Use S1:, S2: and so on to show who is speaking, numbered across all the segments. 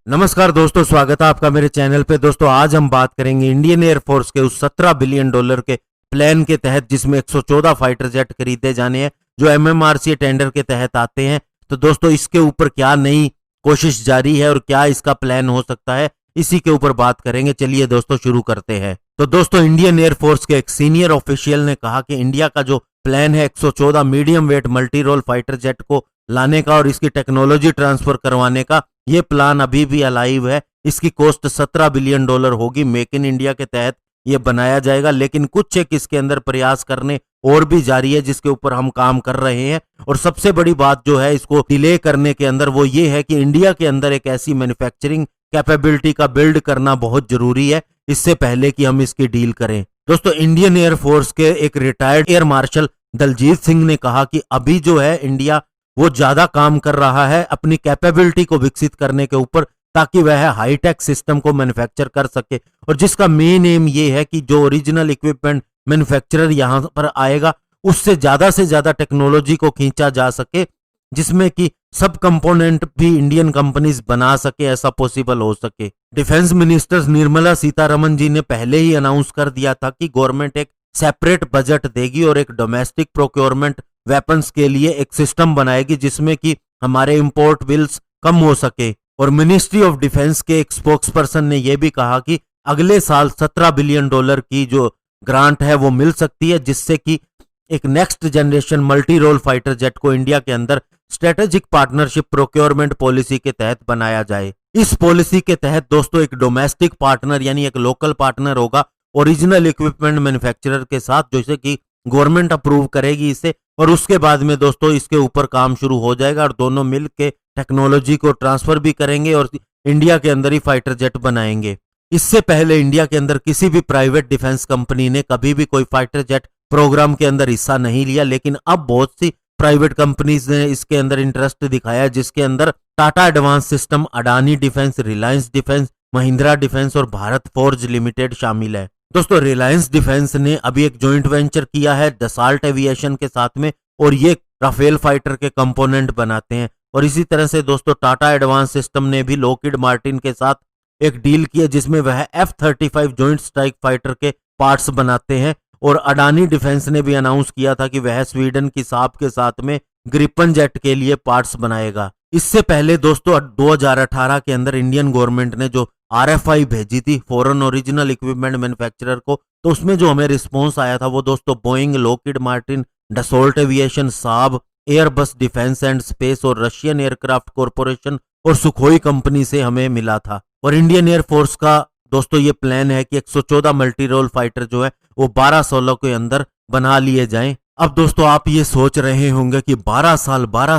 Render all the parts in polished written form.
S1: नमस्कार दोस्तों, स्वागत है आपका मेरे चैनल पे। दोस्तों आज हम बात करेंगे इंडियन एयरफोर्स के उस 17 बिलियन डॉलर के प्लान के तहत जिसमें 114 फाइटर जेट खरीदे जाने हैं जो एमएमआरसी टेंडर के तहत आते हैं। तो दोस्तों इसके ऊपर क्या नई कोशिश जारी है और क्या इसका प्लान हो सकता है, इसी के ऊपर बात करेंगे। चलिए दोस्तों शुरू करते हैं। तो दोस्तों इंडियन एयरफोर्स के एक सीनियर ऑफिशियल ने कहा कि इंडिया का जो प्लान है 114 medium weight multi role fighter jet को लाने का और इसकी टेक्नोलॉजी ट्रांसफर करवाने का, ये प्लान अभी भी अलाइव है। इसकी कॉस्ट 17 बिलियन डॉलर होगी। मेक इन इंडिया के तहत ये बनाया जाएगा, लेकिन कुछ एक इसके अंदर प्रयास करने और भी जारी है जिसके ऊपर हम काम कर रहे हैं। और सबसे बड़ी बात जो है इसको डिले करने के अंदर वो ये है कि इंडिया के अंदर एक ऐसी मैन्युफैक्चरिंग कैपेबिलिटी का बिल्ड करना बहुत जरूरी है इससे पहले कि हम इसकी डील करें। दोस्तों इंडियन एयरफोर्स के एक retired air marshal Daljit Singh ने कहा कि अभी जो है इंडिया वो ज्यादा काम कर रहा है अपनी कैपेबिलिटी को विकसित करने के ऊपर, ताकि वह हाईटेक सिस्टम को मैन्युफैक्चर कर सके। और जिसका मेन एम ये है कि जो ओरिजिनल इक्विपमेंट मैन्युफैक्चरर यहां पर आएगा उससे ज्यादा टेक्नोलॉजी को खींचा जा सके, जिसमें कि सब कंपोनेंट भी इंडियन कंपनीज बना सके, ऐसा पॉसिबल हो सके। डिफेंस मिनिस्टर निर्मला सीतारमन जी ने पहले ही अनाउंस कर दिया था कि गवर्नमेंट एक सेपरेट बजट देगी और एक डोमेस्टिक प्रोक्योरमेंट वेपन्स के लिए एक सिस्टम बनाएगी जिसमें कि हमारे इंपोर्ट बिल्स कम हो सके। और मिनिस्ट्री ऑफ डिफेंस के एक स्पोक्सपर्सन ने यह भी कहा कि अगले साल 17 बिलियन डॉलर की जो ग्रांट है वो मिल सकती है, जिससे कि एक next generation multi role fighter jet को इंडिया के अंदर स्ट्रेटेजिक पार्टनरशिप प्रोक्योरमेंट पॉलिसी के तहत बनाया जाए। इस पॉलिसी के तहत दोस्तों एक डोमेस्टिक पार्टनर यानी एक लोकल पार्टनर होगा ओरिजिनल इक्विपमेंट मैन्युफैक्चरर के साथ, जैसे कि गवर्नमेंट अप्रूव करेगी इसे और उसके बाद में दोस्तों इसके ऊपर काम शुरू हो जाएगा और दोनों मिल के टेक्नोलॉजी को ट्रांसफर भी करेंगे और इंडिया के अंदर ही फाइटर जेट बनाएंगे। इससे पहले इंडिया के अंदर किसी भी प्राइवेट डिफेंस कंपनी ने कभी भी कोई फाइटर जेट प्रोग्राम के अंदर हिस्सा नहीं लिया, लेकिन अब बहुत सी प्राइवेट कंपनीज ने इसके अंदर इंटरेस्ट दिखाया, जिसके अंदर Tata advance system, Adani defence, Reliance defence, Mahindra defence और भारत फोर्ज लिमिटेड शामिल है। दोस्तों रिलायंस डिफेंस ने अभी एक जॉइंट वेंचर किया है दसाल्ट एविएशन के साथ में और ये राफेल फाइटर के कंपोनेंट बनाते हैं। और इसी तरह से दोस्तों टाटा एडवांस सिस्टम ने भी लॉकहीड मार्टिन के साथ एक डील की है जिसमें वह F-35 जॉइंट स्ट्राइक फाइटर के पार्ट्स बनाते हैं। और अडानी डिफेंस ने भी अनाउंस किया था कि वह स्वीडन की साब के साथ में ग्रिपन जेट के लिए पार्ट्स बनाएगा। इससे पहले दोस्तों 2018 के अंदर इंडियन गवर्नमेंट ने जो RFI भेजी थी फॉरेन ओरिजिनल इक्विपमेंट मैन्युफैक्चरर को, तो उसमें जो हमें रिस्पॉन्स आया था वो दोस्तों Boeing, Lockheed Martin, Dassault aviation, साब, एयरबस डिफेंस एंड स्पेस और रशियन एयरक्राफ्ट कॉरपोरेशन और सुखोई कंपनी से हमें मिला था। और इंडियन एयरफोर्स का दोस्तों ये प्लान है कि 114 मल्टी रोल फाइटर जो है वो 12-16 के अंदर बना लिए जाएं। अब दोस्तों आप ये सोच रहे होंगे कि 12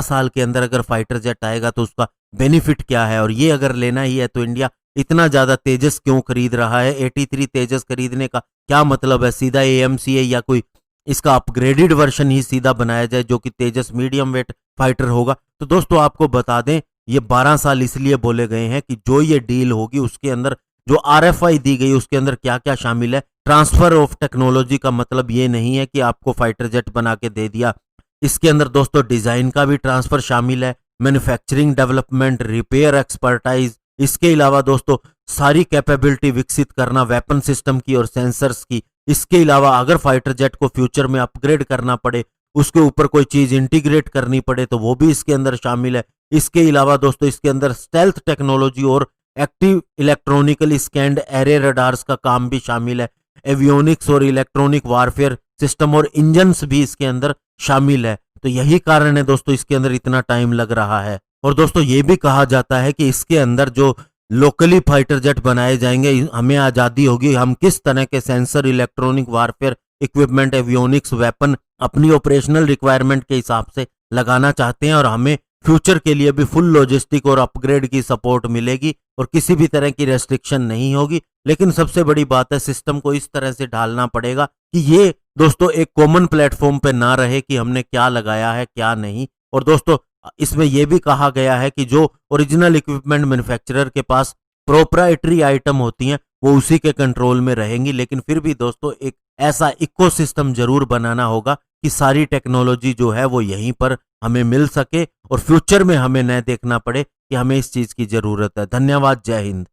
S1: साल के अंदर अगर फाइटर जेट आएगा तो उसका बेनिफिट क्या है, और ये अगर लेना ही है तो इंडिया इतना ज्यादा तेजस क्यों खरीद रहा है। 83 तेजस खरीदने का क्या मतलब है, सीधा AMCA या कोई इसका अपग्रेडेड वर्जन ही सीधा बनाया जाए जो कि तेजस मीडियम वेट फाइटर होगा। तो दोस्तों आपको बता दें ये 12 साल इसलिए बोले गए हैं कि जो ये डील होगी उसके अंदर जो RFI दी गई उसके अंदर क्या क्या शामिल है। ट्रांसफर ऑफ टेक्नोलॉजी का मतलब ये नहीं है कि आपको फाइटर जेट बना के दे दिया, इसके अंदर दोस्तों डिजाइन का भी ट्रांसफर शामिल है, मैन्युफैक्चरिंग, डेवलपमेंट, रिपेयर एक्सपर्टाइज, इसके अलावा दोस्तों सारी कैपेबिलिटी विकसित करना वेपन सिस्टम की और सेंसर्स की। इसके अलावा अगर फाइटर जेट को फ्यूचर में अपग्रेड करना पड़े, उसके ऊपर कोई चीज इंटीग्रेट करनी पड़े तो वो भी इसके अंदर शामिल है। इसके अलावा दोस्तों इसके अंदर स्टेल्थ टेक्नोलॉजी और active electronically scanned array radars का काम भी शामिल है। एवियोनिक्स और इलेक्ट्रॉनिक वारफेयर सिस्टम और इंजन्स भी इसके अंदर शामिल है। तो यही कारण है दोस्तों इसके अंदर इतना टाइम लग रहा है। और दोस्तों ये भी कहा जाता है कि इसके अंदर जो लोकली फाइटर जेट बनाए जाएंगे हमें आजादी होगी, हम किस तरह के sensor, electronic warfare equipment, avionics, weapon अपनी ऑपरेशनल रिक्वायरमेंट के हिसाब से लगाना चाहते हैं और हमें फ्यूचर के लिए भी फुल लॉजिस्टिक और अपग्रेड की सपोर्ट मिलेगी और किसी भी तरह की रेस्ट्रिक्शन नहीं होगी। लेकिन सबसे बड़ी बात है सिस्टम को इस तरह से ढालना पड़ेगा कि ये दोस्तों एक कॉमन प्लेटफॉर्म पे ना रहे कि हमने क्या लगाया है क्या नहीं। और दोस्तों इसमें यह भी कहा गया है कि जो ओरिजिनल इक्विपमेंट मैन्युफैक्चरर के पास प्रोप्राइटरी आइटम होती हैं वो उसी के कंट्रोल में रहेंगी, लेकिन फिर भी दोस्तों एक ऐसा इकोसिस्टम जरूर बनाना होगा कि सारी टेक्नोलॉजी जो है वो यहीं पर हमें मिल सके और फ्यूचर में हमें न देखना पड़े कि हमें इस चीज की जरूरत है। धन्यवाद। जय हिंद।